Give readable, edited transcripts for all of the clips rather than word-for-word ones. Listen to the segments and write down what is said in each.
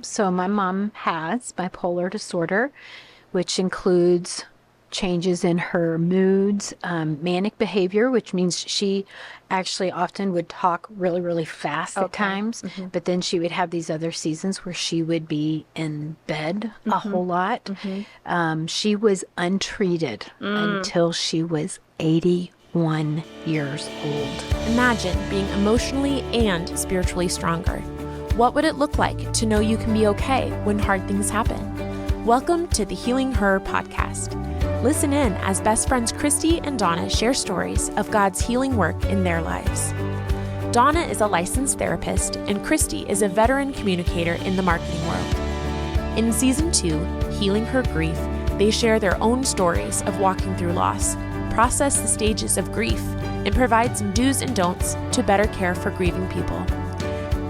Yep. So my mom has bipolar disorder, which includes changes in her moods, manic behavior, which means she actually often would talk really, really fast at times, but then she would have these other seasons where she would be in bed a whole lot. She was untreated until she was 81 years old. Imagine being emotionally and spiritually stronger. What would it look like to know you can be okay when hard things happen? Welcome to the Healing Her podcast. Listen in as best friends Christy and Donna share stories of God's healing work in their lives. Donna is a licensed therapist, and Christy is a veteran communicator in the marketing world. In Season 2, Healing Her Grief, they share their own stories of walking through loss, process the stages of grief, and provide some do's and don'ts to better care for grieving people.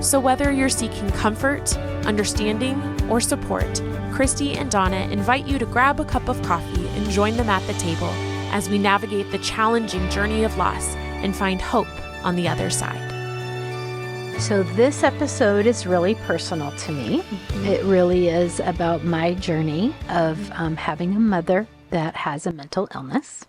So whether you're seeking comfort, understanding, or support, Christy and Donna invite you to grab a cup of coffee and join them at the table as we navigate the challenging journey of loss and find hope on the other side. So this episode is really personal to me. It really is about my journey of having a mother that has a mental illness.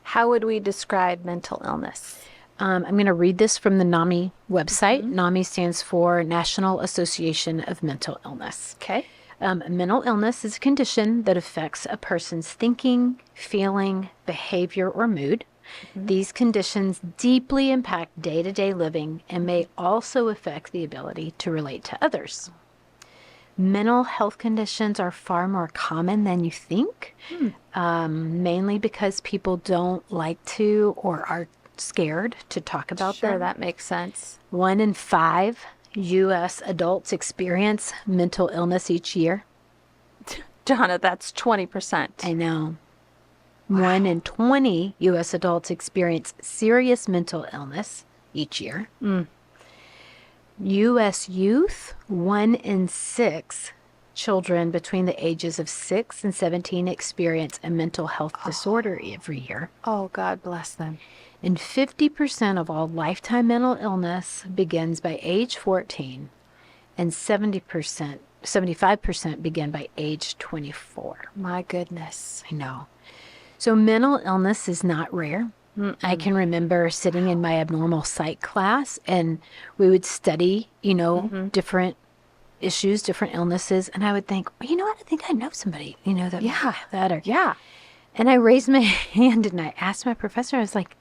How would we describe mental illness? I'm going to read this from the NAMI website. NAMI stands for National Association of Mental Illness. Okay. Mental illness is a condition that affects a person's thinking, feeling, behavior, or mood. These conditions deeply impact day-to-day living and may also affect the ability to relate to others. Mental health conditions are far more common than you think, mainly because people don't like to or are scared to talk about them. Sure, that makes sense. 1 in 5 U.S. adults experience mental illness each year. Donna, that's 20%. I know. 1 in 20 U.S. adults experience serious mental illness each year. U.S. youth, 1 in 6 children between the ages of 6 and 17 experience a mental health disorder every year. Oh, God bless them. And 50% of all lifetime mental illness begins by age 14, and 75% begin by age 24. My goodness. I know. So mental illness is not rare. I can remember sitting in my abnormal psych class, and we would study, different issues, different illnesses, and I would think, well, you know what? I think I know somebody, that might have that, or And I raised my hand and I asked my professor, I was like,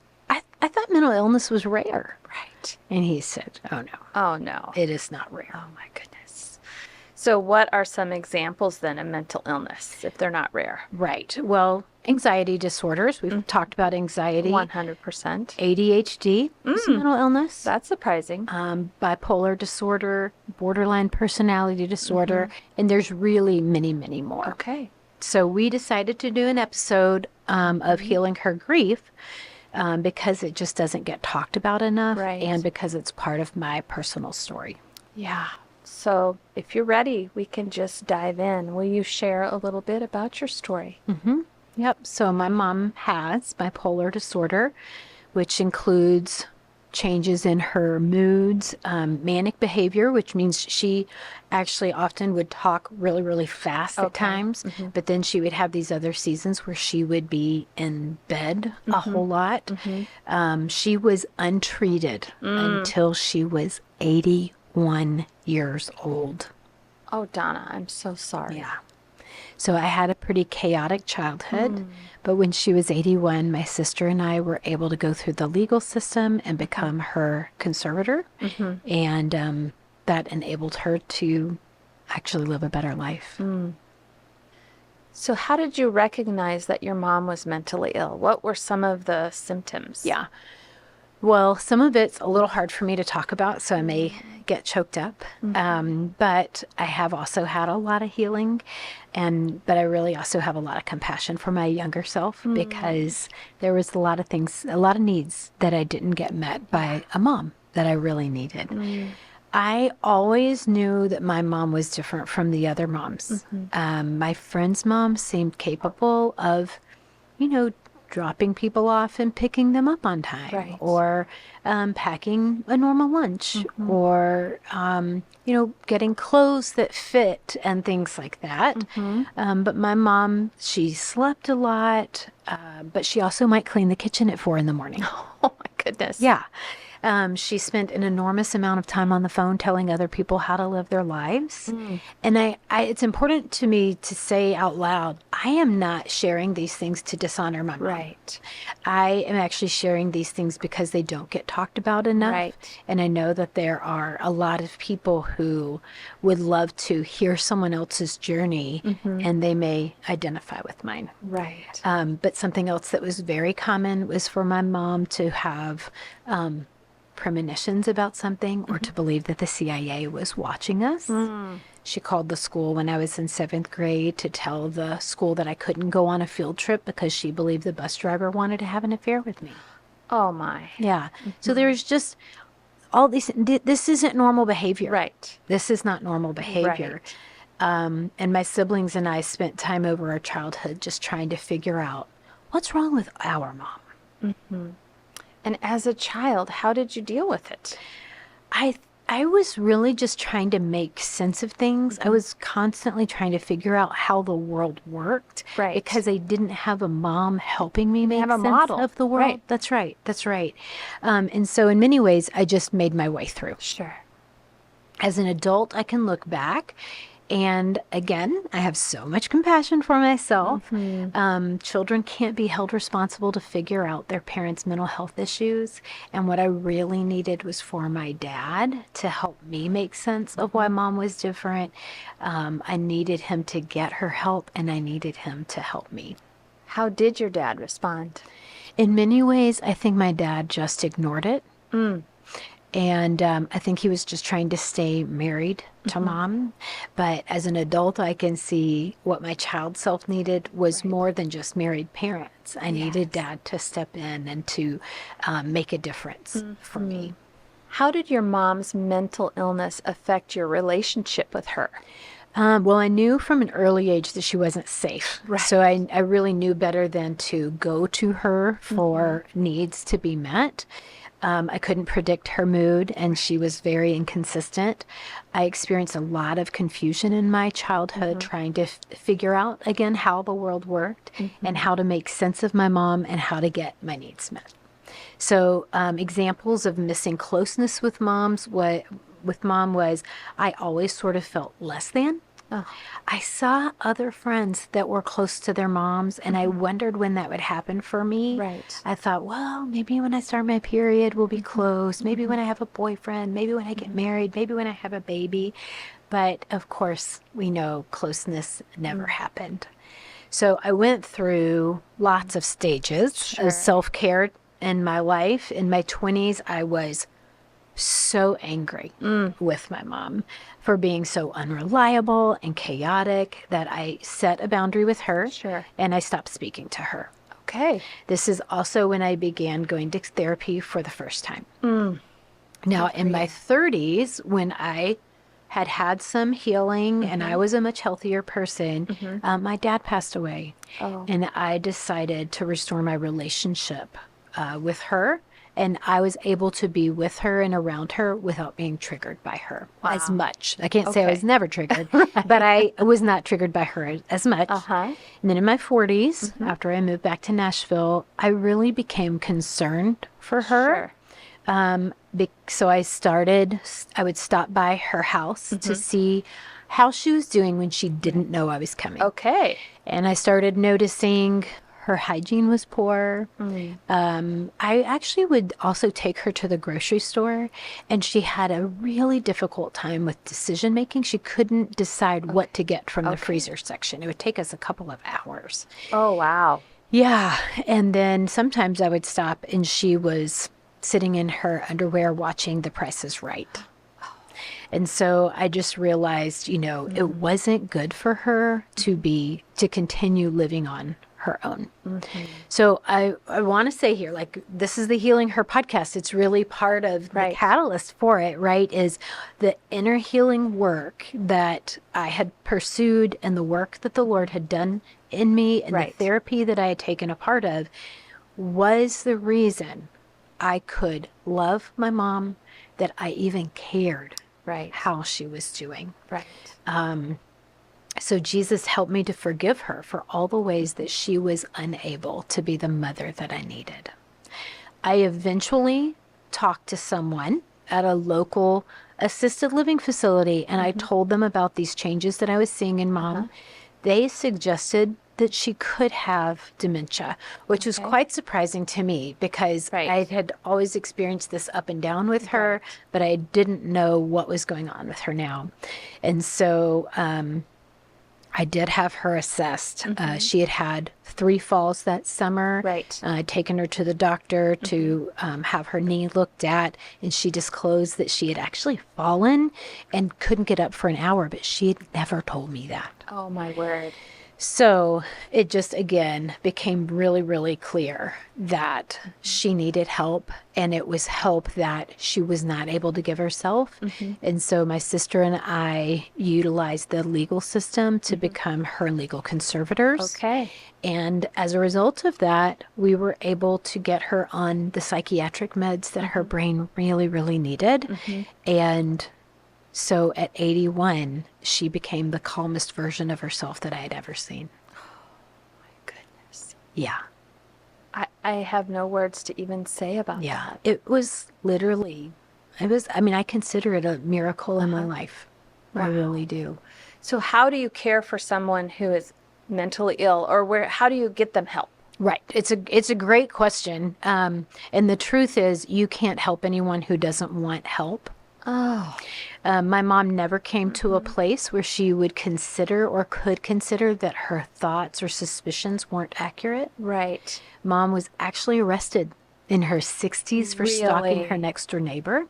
I thought mental illness was rare. Right. And he said, oh no. Oh, no. It is not rare. Oh, my goodness. So what are some examples then of mental illness if they're not rare? Right. Well, anxiety disorders. We've talked about anxiety. 100%. ADHD is a mental illness. That's surprising. Bipolar disorder, borderline personality disorder, and there's really many, many more. Okay. So we decided to do an episode of Healing Her Grief because it just doesn't get talked about enough, Right. and because it's part of my personal story. Yeah. So if you're ready, we can just dive in. Will you share a little bit about your story? Yep. So my mom has bipolar disorder, which includes changes in her moods, manic behavior, which means she actually often would talk really, really fast at times, but then she would have these other seasons where she would be in bed a whole lot. She was untreated until she was 81 years old. Oh, Donna, I'm so sorry. Yeah. So I had a pretty chaotic childhood, but when she was 81, my sister and I were able to go through the legal system and become her conservator, and that enabled her to actually live a better life. So how did you recognize that your mom was mentally ill? What were some of the symptoms? Yeah. Well, some of it's a little hard for me to talk about, so I may get choked up. But I have also had a lot of healing, but I really also have a lot of compassion for my younger self because there was a lot of things, a lot of needs that I didn't get met by a mom that I really needed. I always knew that my mom was different from the other moms. My friend's mom seemed capable of, dropping people off and picking them up on time, Right. or packing a normal lunch, or getting clothes that fit and things like that. But my mom, she slept a lot, but she also might clean the kitchen at 4 a.m. Oh my goodness. Yeah. She spent an enormous amount of time on the phone telling other people how to live their lives. And it's important to me to say out loud, I am not sharing these things to dishonor my mom. Right. I am actually sharing these things because they don't get talked about enough. Right. And I know that there are a lot of people who would love to hear someone else's journey, and they may identify with mine. Right. But something else that was very common was for my mom to have premonitions about something, or to believe that the CIA was watching us. She called the school when I was in 7th grade to tell the school that I couldn't go on a field trip because she believed the bus driver wanted to have an affair with me. Oh my. Yeah. So there's just all these, this isn't normal behavior. Right. This is not normal behavior. Right. And my siblings and I spent time over our childhood just trying to figure out what's wrong with our mom. And as a child, how did you deal with it? I was really just trying to make sense of things. I was constantly trying to figure out how the world worked. Right. Because I didn't have a mom helping me make have a sense model. of the world. Right. That's right. That's right. And so in many ways, I just made my way through. Sure. As an adult, I can look back. And again, I have so much compassion for myself. Children can't be held responsible to figure out their parents' mental health issues. And what I really needed was for my dad to help me make sense of why mom was different. I needed him to get her help, and I needed him to help me. How did your dad respond? In many ways, I think my dad just ignored it. And I think he was just trying to stay married to mom. But as an adult, I can see what my child self needed was more than just married parents. I needed dad to step in and to make a difference for me. How did your mom's mental illness affect your relationship with her? Well, I knew from an early age that she wasn't safe. Right. So I really knew better than to go to her for needs to be met. I couldn't predict her mood, and she was very inconsistent. I experienced a lot of confusion in my childhood trying to figure out, again, how the world worked and how to make sense of my mom and how to get my needs met. So examples of missing closeness with mom was I always sort of felt less than. I saw other friends that were close to their moms, and I wondered when that would happen for me. Right. I thought, well, maybe when I start my period, we'll be close. Maybe when I have a boyfriend, maybe when I get married, maybe when I have a baby. But of course, we know closeness never happened. So I went through lots of stages of self-care in my life. In my 20s, I was so angry with my mom for being so unreliable and chaotic that I set a boundary with her. Sure. And I stopped speaking to her. Okay. This is also when I began going to therapy for the first time. Now, in my 30s, when I had some healing and I was a much healthier person, my dad passed away. And I decided to restore my relationship with her. And I was able to be with her and around her without being triggered by her as much. I can't say I was never triggered, but I was not triggered by her as much. And then in my 40s, after I moved back to Nashville, I really became concerned for her. So I would stop by her house to see how she was doing when she didn't know I was coming. Okay. And I started noticing her hygiene was poor. I actually would also take her to the grocery store, and she had a really difficult time with decision making. She couldn't decide what to get from the freezer section. It would take us a couple of hours. Oh, wow. Yeah. And then sometimes I would stop and she was sitting in her underwear watching The Price is Right. And so I just realized, it wasn't good for her to continue living on her own. So I want to say here, this is the Healing Her podcast. It's really part of the catalyst for it, right? Is the inner healing work that I had pursued and the work that the Lord had done in me and the therapy that I had taken a part of was the reason I could love my mom, that I even cared Right. how she was doing. Right. So Jesus helped me to forgive her for all the ways that she was unable to be the mother that I needed. I eventually talked to someone at a local assisted living facility, and I told them about these changes that I was seeing in mom. They suggested that she could have dementia, which was quite surprising to me because Right. I had always experienced this up and down with her, but I didn't know what was going on with her now. And so I did have her assessed. She had had 3 falls that summer. Right. I'd taken her to the doctor to have her knee looked at, and she disclosed that she had actually fallen and couldn't get up for an hour, but she had never told me that. Oh, my word. So it just, again, became really, really clear that she needed help, and it was help that she was not able to give herself. And so my sister and I utilized the legal system to become her legal conservators. Okay. And as a result of that, we were able to get her on the psychiatric meds that her brain really, really needed. And so at 81, she became the calmest version of herself that I had ever seen. Goodness. Yeah. I have no words to even say about Yeah. that. It was literally, I consider it a miracle in my life. I really do. So how do you care for someone who is mentally ill, or how do you get them help? Right. It's a great question. And the truth is, you can't help anyone who doesn't want help. Oh. My mom never came to a place where she would consider or could consider that her thoughts or suspicions weren't accurate. Right. Mom was actually arrested in her 60s for stalking Really? her next door neighbor.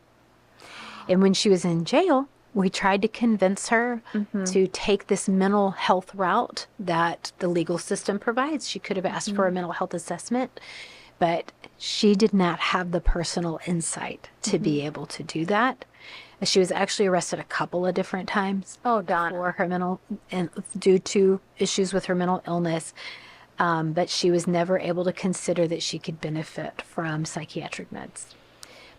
And when she was in jail, we tried to convince her to take this mental health route that the legal system provides. She could have asked for a mental health assessment, but she did not have the personal insight to be able to do that. She was actually arrested a couple of different times Oh, Donna. for her due to issues with her mental illness. But she was never able to consider that she could benefit from psychiatric meds.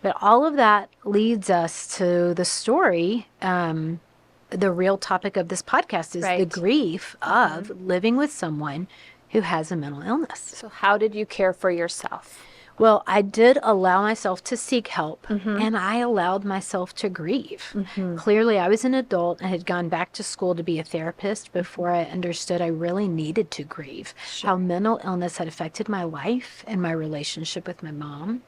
But all of that leads us to the story. The real topic of this podcast is the Right. grief of living with someone who has a mental illness. So how did you care for yourself? Well, I did allow myself to seek help, and I allowed myself to grieve. Clearly, I was an adult and had gone back to school to be a therapist before I understood I really needed to grieve. How mental illness had affected my life and my relationship with my mom.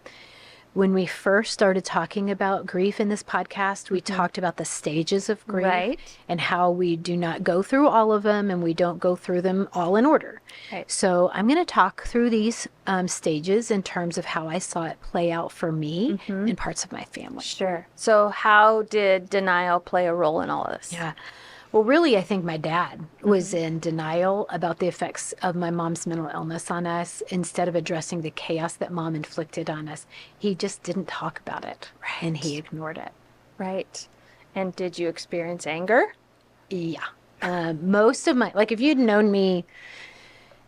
When we first started talking about grief in this podcast, we talked about the stages of grief Right. and how we do not go through all of them, and we don't go through them all in order. Right. So I'm going to talk through these stages in terms of how I saw it play out for me and parts of my family. Sure. So how did denial play a role in all of this? Yeah. Well, really, I think my dad was in denial about the effects of my mom's mental illness on us. Instead of addressing the chaos that mom inflicted on us, he just didn't talk about it, and he ignored it. Right. And did you experience anger? Yeah. Most of if you'd known me,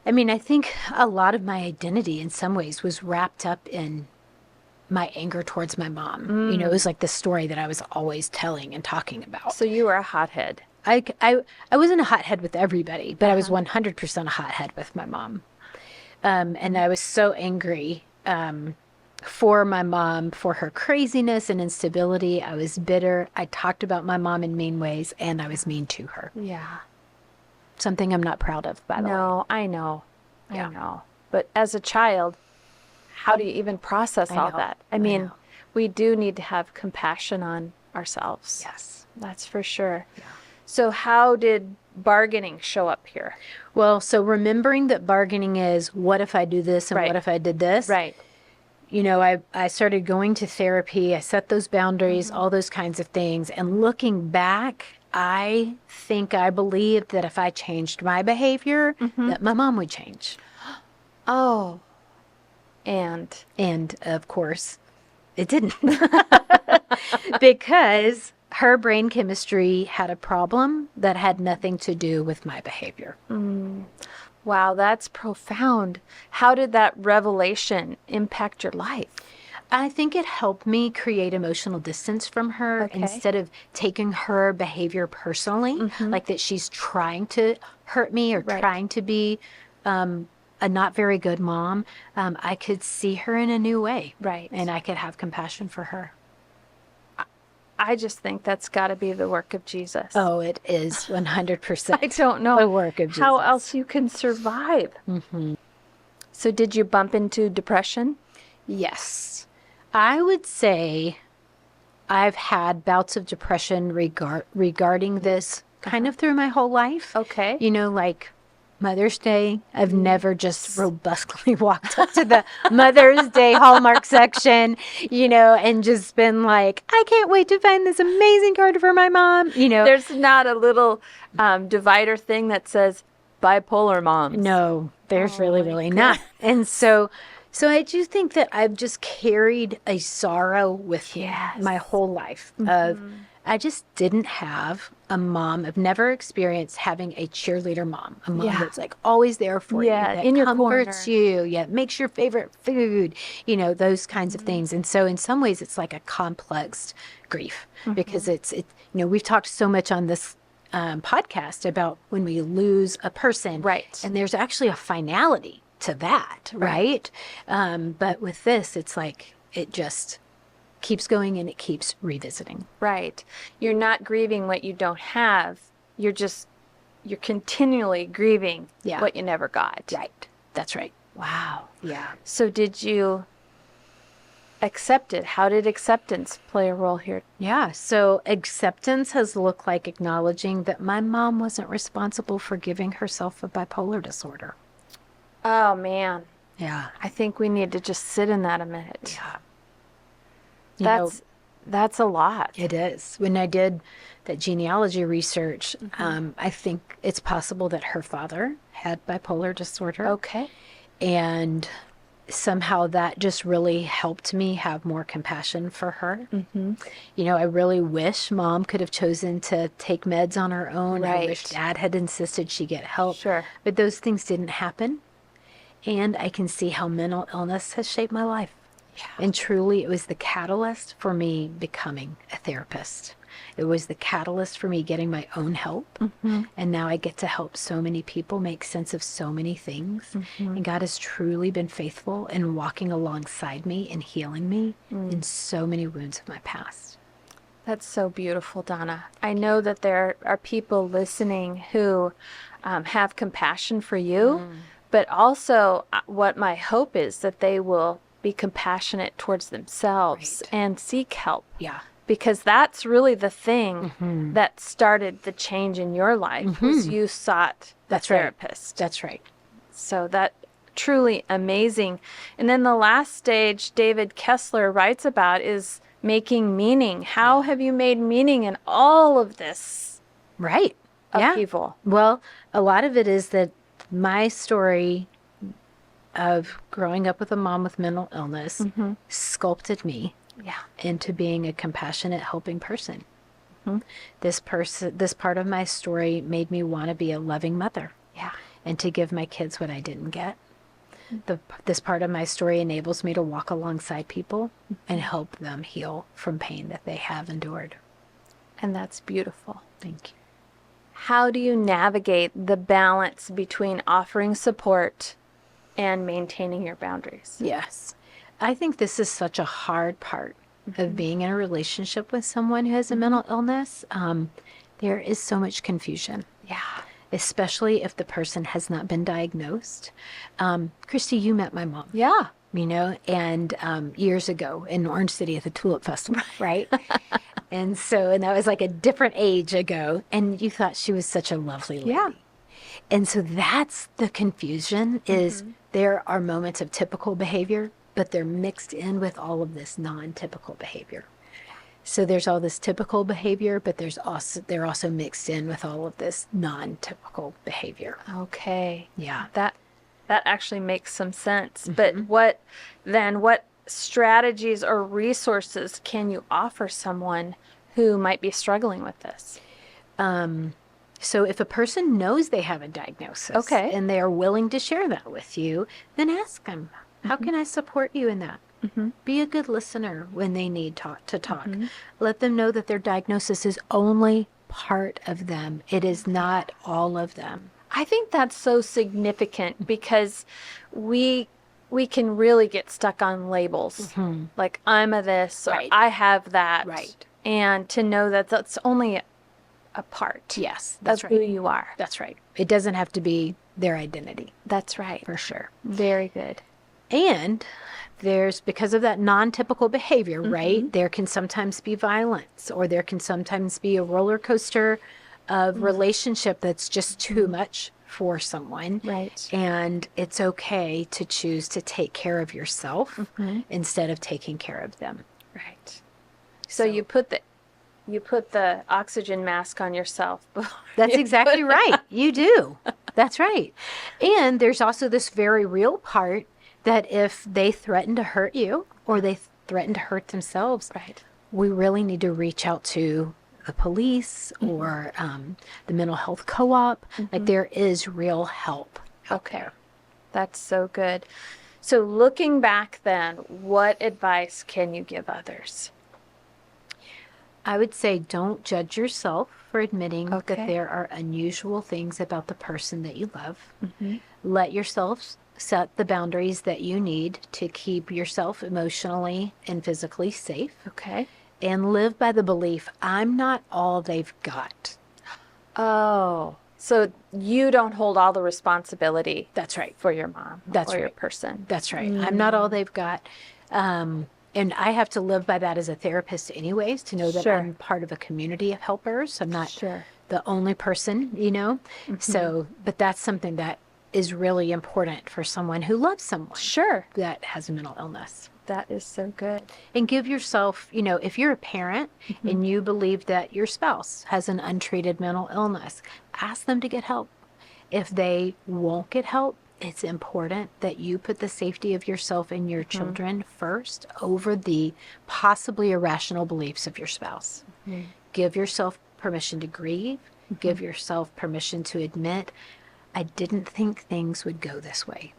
I think a lot of my identity in some ways was wrapped up in my anger towards my mom. It was like the story that I was always telling and talking about. So you were a hothead. I wasn't a hothead with everybody, but I was 100% a hothead with my mom. And I was so angry for my mom, for her craziness and instability. I was bitter. I talked about my mom in mean ways, and I was mean to her. Yeah. Something I'm not proud of, by the way. No, I know. Yeah. I know. But as a child, how do you even process all know. that? I know. We do need to have compassion on ourselves. Yes. That's for sure. Yeah. So how did bargaining show up here? Well, so remembering that bargaining is, what if I do this and Right. what if I did this? Right. I started going to therapy. I set those boundaries, all those kinds of things. And looking back, I think I believed that if I changed my behavior, that my mom would change. Oh. And of course, it didn't. Because her brain chemistry had a problem that had nothing to do with my behavior. Wow, that's profound. How did that revelation impact your life? I think it helped me create emotional distance from her Okay. instead of taking her behavior personally, like that she's trying to hurt me or Right. trying to be a not very good mom. I could see her in a new way. Right. And I could have compassion for her. I just think that's got to be the work of Jesus. Oh, it is 100%. I don't know the work of how Jesus. else you can survive. So did you bump into depression? Yes. I would say I've had bouts of depression regarding this kind of through my whole life. Okay. You know, like Mother's Day, I've never just robustly walked up to the Mother's Day Hallmark section, and just been like, I can't wait to find this amazing card for my mom, There's not a little divider thing that says bipolar moms. No, there's Oh really, my really goodness. not. And so I do think that I've just carried a sorrow with me Yes. my whole life of I just didn't have a mom. I've never experienced having a cheerleader mom, a mom Yeah. that's like always there for you, Yeah, that in your comforts corner. you, makes your favorite food, those kinds of things. And so in some ways it's like a complex grief because we've talked so much on this podcast about when we lose a person. Right. And there's actually a finality to that, right? But with this, it's like it just keeps going and it keeps revisiting. Right. You're not grieving what you don't have. You're continually grieving Yeah. what you never got. Right. That's right. Wow. Yeah. So did you accept it? How did acceptance play a role here? Yeah. So acceptance has looked like acknowledging that my mom wasn't responsible for giving herself a bipolar disorder. Oh, man. Yeah. I think we need to just sit in that a minute. Yeah. You know, That's a lot. it is. When I did that genealogy research, I think it's possible that her father had bipolar disorder. Okay. And somehow that just really helped me have more compassion for her. I really wish mom could have chosen to take meds on her own. I wish Right. dad had insisted she get help. Sure. But those things didn't happen. And I can see how mental illness has shaped my life. And truly, it was the catalyst for me becoming a therapist. It was the catalyst for me getting my own help. And now I get to help so many people make sense of so many things. And God has truly been faithful in walking alongside me and healing me in so many wounds of my past. That's so beautiful, Donna. I know that there are people listening who have compassion for you, but also what my hope is that they will be compassionate towards themselves and seek help. Yeah. Because that's really the thing that started the change in your life was you sought a That's right. therapist. That's right. So that truly amazing. And then the last stage David Kessler writes about is making meaning. How have you made meaning in all of this Right. upheaval? Well, a lot of it is that my story of growing up with a mom with mental illness sculpted me Yeah. into being a compassionate, helping person. This part of my story made me want to be a loving mother Yeah. and to give my kids what I didn't get. This part of my story enables me to walk alongside people and help them heal from pain that they have endured. And that's beautiful. Thank you. How do you navigate the balance between offering support and maintaining your boundaries? Yes. I think this is such a hard part of being in a relationship with someone who has a mental illness. There is so much confusion. Yeah. Especially if the person has not been diagnosed. Christy, you met my mom. Yeah. And years ago in Orange City at the Tulip Festival, right? And that was like a different age ago. And you thought she was such a lovely lady. Yeah. And so that's the confusion is there are moments of typical behavior, but they're mixed in with all of this non-typical behavior. So there's all this typical behavior, but they're also mixed in with all of this non-typical behavior. Okay. Yeah. That actually makes some sense. But what strategies or resources can you offer someone who might be struggling with this? So if a person knows they have a diagnosis Okay. and they are willing to share that with you, then ask them, how can I support you in that? Be a good listener when they need to talk. Let them know that their diagnosis is only part of them. It is not all of them. I think that's so significant because we can really get stuck on labels. Like I'm a this or Right. I have that. Right. And to know that that's only a part Yes, of that's who right. you are. That's right. It doesn't have to be their identity, That's right. for sure. Very good. And there's, because of that non-typical behavior, right? There can sometimes be violence, or there can sometimes be a roller coaster of relationship that's just too much for someone. Right. And it's okay to choose to take care of yourself instead of taking care of them. Right. So you put the oxygen mask on yourself. That's exactly right. You do. That's right. And there's also this very real part that if they threaten to hurt you or they threaten to hurt themselves, Right. we really need to reach out to the police or the mental health co-op. Like there is real help out there. That's so good. So looking back then, what advice can you give others? I would say don't judge yourself for admitting Okay. that there are unusual things about the person that you love. Let yourself set the boundaries that you need to keep yourself emotionally and physically safe, Okay. and live by the belief, I'm not all they've got. Oh, so you don't hold all the responsibility That's right. for your mom That's or your right. person. That's right. I'm not all they've got. And I have to live by that as a therapist anyways, to know that Sure. I'm part of a community of helpers. I'm not Sure. the only person, So, but that's something that is really important for someone who loves someone Sure. that has a mental illness. That is so good. And give yourself, if you're a parent and you believe that your spouse has an untreated mental illness, ask them to get help. If they won't get help, it's important that you put the safety of yourself and your children first over the possibly irrational beliefs of your spouse. Give yourself permission to grieve. Give yourself permission to admit, I didn't think things would go this way.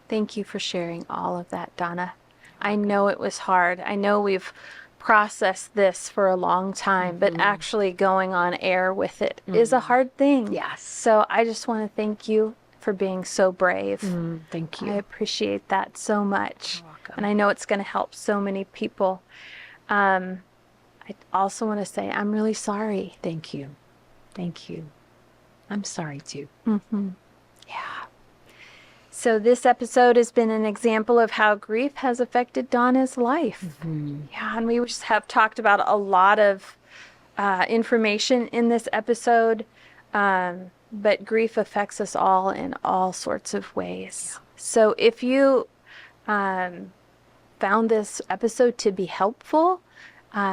Thank you for sharing all of that, Donna. I know it was hard. I know we've processed this for a long time, but actually going on air with it is a hard thing. Yes. So I just want to thank you for being so brave. Thank I you. appreciate that so much. You're welcome. And I know it's going to help so many people. I also want to say I'm really sorry. Thank you. Thank you. I'm sorry too. Yeah. So this episode has been an example of how grief has affected Donna's life. Yeah, and we just have talked about a lot of information in this episode, but grief affects us all in all sorts of ways. So if you found this episode to be helpful,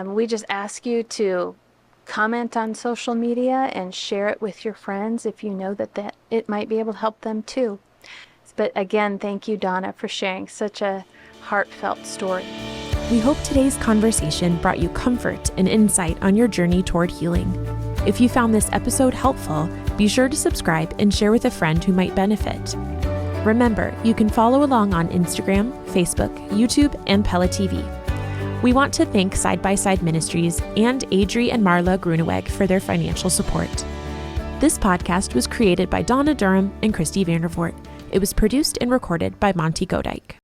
we just ask you to comment on social media and share it with your friends if you know that it might be able to help them too. But again, thank you, Donna, for sharing such a heartfelt story. We hope today's conversation brought you comfort and insight on your journey toward healing. If you found this episode helpful, be sure to subscribe and share with a friend who might benefit. Remember, you can follow along on Instagram, Facebook, YouTube, and Pella TV. We want to thank Side by Side Ministries and Adri and Marla Gruneweg for their financial support. This podcast was created by Donna Durham and Christy Vandervoort. It was produced and recorded by Monty Godike.